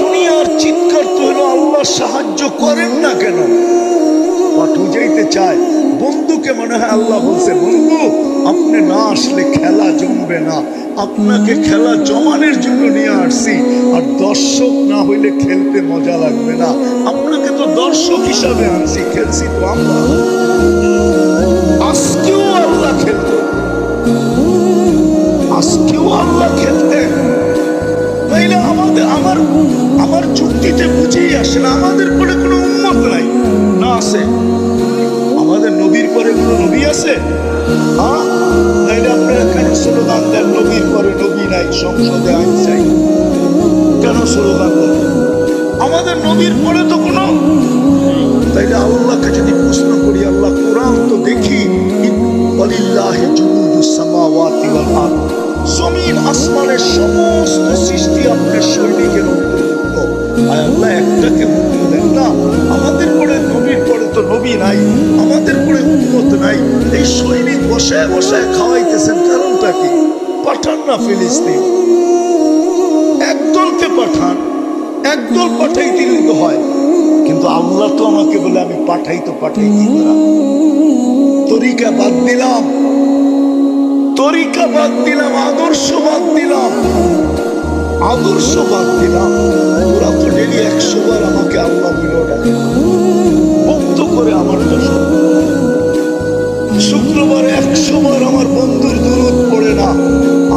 দুনিয়ার চিৎকার তো হলো আল্লাহ সাহায্য করেন না কেন? পাঠু যাইতে চায়, বন্ধুকে মনে হয় আল্লাহ বলছে, বন্ধু আপনি না আসলে খেলা জমবে না, আপনাকে খেলা জমানোর জন্য নিয়ে আসছি, আর দর্শক না হইলে খেলতে মজা লাগবে না, আপনাকে তো দর্শক হিসাবে আনছি, খেলছি তো আমরা। আজকেও আল্লাহ খেলতো, আজকেও আল্লাহ খেলতেন। তাইলে আমার যুক্তিতে বুঝেই আসে না, আমাদের পরে কোনো উম্মত নাই না? আছে? আমাদের নবীর পরে কোনো নবী আছে? হ্যাঁ, তাইলে আপনারা কেন স্লোগান দেন নবীর পরে নবী নাই, সংসদে আইন চাই? কেন স্লোগান দেন? আমাদের নবীর পরে তো কোনো। তাইলে আল্লাহকে যদি প্রশ্ন করি, আল্লাহ কোরআন তো দেখি, ওয়ালিল্লাহি জুনুদুস সামাওয়াতি ওয়াল আরদ, জমিন আসমানের সমস্ত সৃষ্টি আপনার সৈনিকের অন্তর্ভুক্ত। আল্লাহ একটাকে মুক্তি দেন না? আমাদের পরে নবীর পরে তো নবী নাই, আমাদের পরে উম্মত নাই, এই সৈনিক বসায় বসায় খাওয়াইতেছেন, কারণটা কি? পাঠান না ফিলিস্তিন, একদলকে পাঠান, একদল পাঠাই দিলে তো হয়, কিন্তু আল্লাহ তো আমাকে বলে আমি পাঠাই তো পাঠাই কি করা? তরিকা বাদ দিলাম, তরিকা বাদ দিলাম, আদর্শ বাদ দিলাম, আদর্শ বাদ দিলাম। ওরা তো ডেলি 100 বার আমাকে আল্লাহ বলে ডাকে, বক্ত করে আমার তো শুক্রবারে 100 বার আমার বন্ধুর দুরূদ পড়ে না।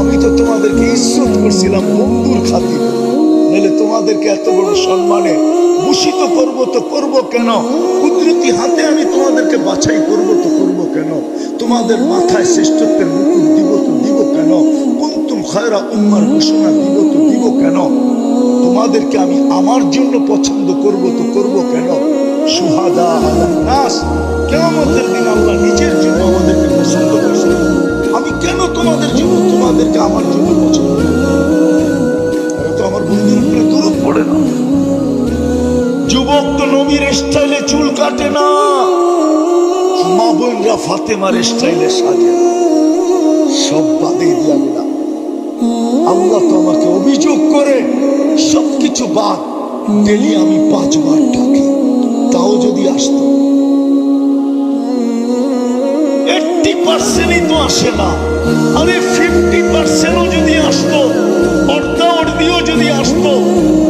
আমি তো তোমাদেরকে ইজ্জত করছিলাম বন্ধুর খাতিরে, নাহলে তোমাদেরকে এত বড় সম্মানে ভূষিত করব তো করব কেন? কুদরতি হাতে আমি তোমাদেরকে বাছাই করব তো করব কেন? তোমাদের মাথায় শ্রেষ্ঠত্বের মুকুট দিব তো দিব কেন? কুনতুম খায়রা উম্মার ঘোষণা দিব তো দিব কেন? তোমাদেরকে আমি আমার জন্য পছন্দ করব তো করব কেন? শুহাদা আলান নাস, কিয়ামতের দিন আল্লাহ নিজের জন্য আমাদেরকে পছন্দ করছেন। আমি কেন তোমাদের জন্য, তোমাদেরকে আমার জন্য পছন্দ করব? এরা তো আমার বন্ধুর উপরে দরুদ পড়ে না। যুবক তো নবীর স্টাইলে চুল কাটে না, মা বোনরা ফাতেমার স্টাইলে সাজে, সব বাদে দিয়া দিলাম। আল্লাহ তো আমাকে অভিযোগ করে সবকিছু বাদ, ডেলি আমি 5 বার ডাকি, তাও যদি আসতো 80%ই তো আসে না, আরে 50%ও যদি আসতো, অর্ধা অর্ধিও যদি আসতো,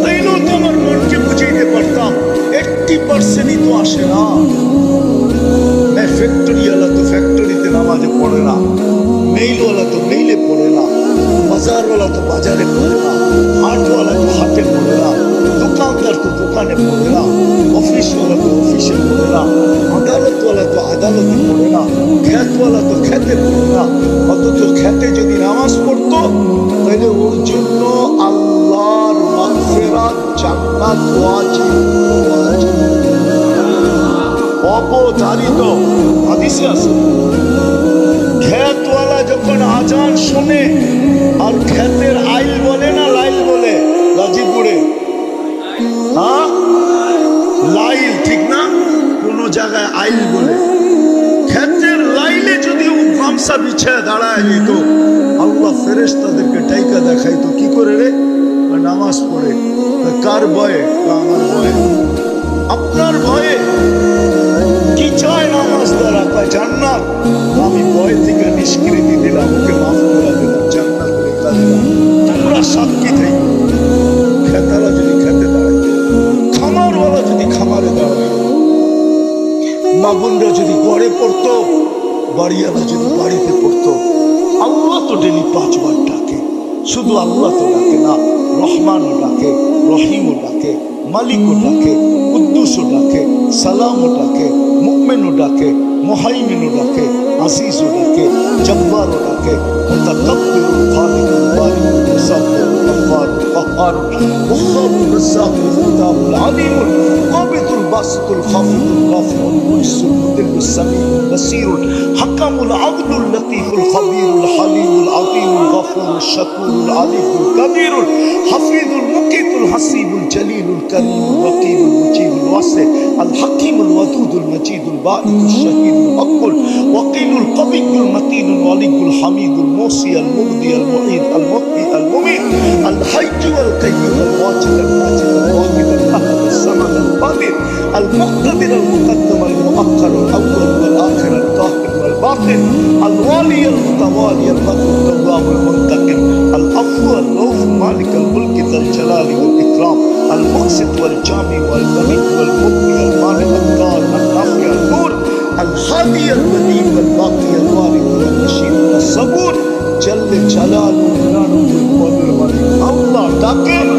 তাইলেও তো আমার মনকে বুঝাইতে পারতাম। 80%ই তো আসে না। ফ্যাক্টরিওয়ালা তো ফ্যাক্টরিতে নামাজে পড়ে না, মেইলওয়ালা তো মেইলে পড়ে না, বাজারওয়ালা তো বাজারে পড়ে না, হাটওয়ালা তো হাটে পড়ে না, দোকানদার তো দোকানে পড়ে না, অফিসওয়ালা তো অফিসে পড়ে না, আদালতওয়ালা তো আদালতে পড়ে না, খ্যাতওয়ালা তো খেতে পড়ে না। অথচ খেতে যদি নামাজ পড়তো, তাহলে ওর জন্য আল্লাহর মাগফিরাত, জান্নাত ওয়াজিব, অবধারিত, হাদিসে আছে। খেতওয়ালা যখন আজান শুনে, আর খেতের আইল বলে না লাইল বলে গাজীপুরে, হ্যাঁ লাইল ঠিক না, কোন জায়গায় আইল বলে, খেতের লাইলে যদি গামছা বিছায় দাঁড়ায় যেত, আল্লাহ ফেরেশতাদেরকে ডাইকা দেখাইতো, কি করে রে? নামাজ পড়ে। কার ভয়ে? আমার ভয়ে। আপনার ভয়ে? কি চায় নামাজ দ্বারা? জান্নাত। আমি ভয় থেকে নিষ্কৃতি দিলাম, ওকে মাফ করে দিলাম, জান্নাত লেখা দিলাম। তোমরা সাক্ষী থাকো। খেতালা যদি খেতে দাঁড়ায়, খামারওয়ালা যদি খামারে দাঁড়ায়, মা বোনরা যদি গড়ে পড়তো, বাড়িওয়ালা যদি বাড়িতে পড়তো, আল্লাহ তো ডেলি 5 বার ডাকে। শুধু আল্লাহ তো ডাকে না, রহমানও ডাকে, রহিমও ডাকে, মালিকও ডাকে, কুদ্দুসও ডাকে, সালামও ডাকে, মুমিনও ডাকে, মুহাইমিনও ডাকে, আজিজও ডাকে, জব্বারও ডাকে, মুতাকাব্বিরুল খালিকুল বারিকুল মুসাব্বিহুল গফফারুল কাহ্হারুল ওয়াহ্হাবুর রাজ্জাকুল ফাত্তাহুল আলিমুল কাবিদুল বাসিতুল খাফিদুল গাফুরুল মুইসুল মুদিল্লুস সামিউল বাসীরুল হাকামুল আদলুল লতীফুল খাবীরুল হালিমুল আযীমুল গফুরুল শাকুরুল আলিমুল কবীরুল হাফিজুল মুকিতুল হাসিবুল জলিলুল করিমুল রকিবুল মুজিবুল ওয়াসি আল হাকিমুল ওয়াদুদুল মজিদুল বাঈদুল শহীদুল হকুল ওয়াকিলুল কবিয়ুল মতিনুল ওয়ালিয়ুল হামিদুল মুসি আল মুগদি আল মুঈদ আল মুহয়ি আল মুমীত আল হাইয়্যু আল কাইয়্যুম আল ওয়াজিদ আল المقتدر المقدم المؤخر الأول والآخر الظاهر والباطن الوالي المتوالي البر التواب المنتقم العفو الرؤوف مالك الملك ذا الجلال والإكرام المقسط والجامع والغني والمغني المانع الضار النافع النور الهادي البديع والباقي الوارث والرشيد الصبور جل جلاله الله ডাকে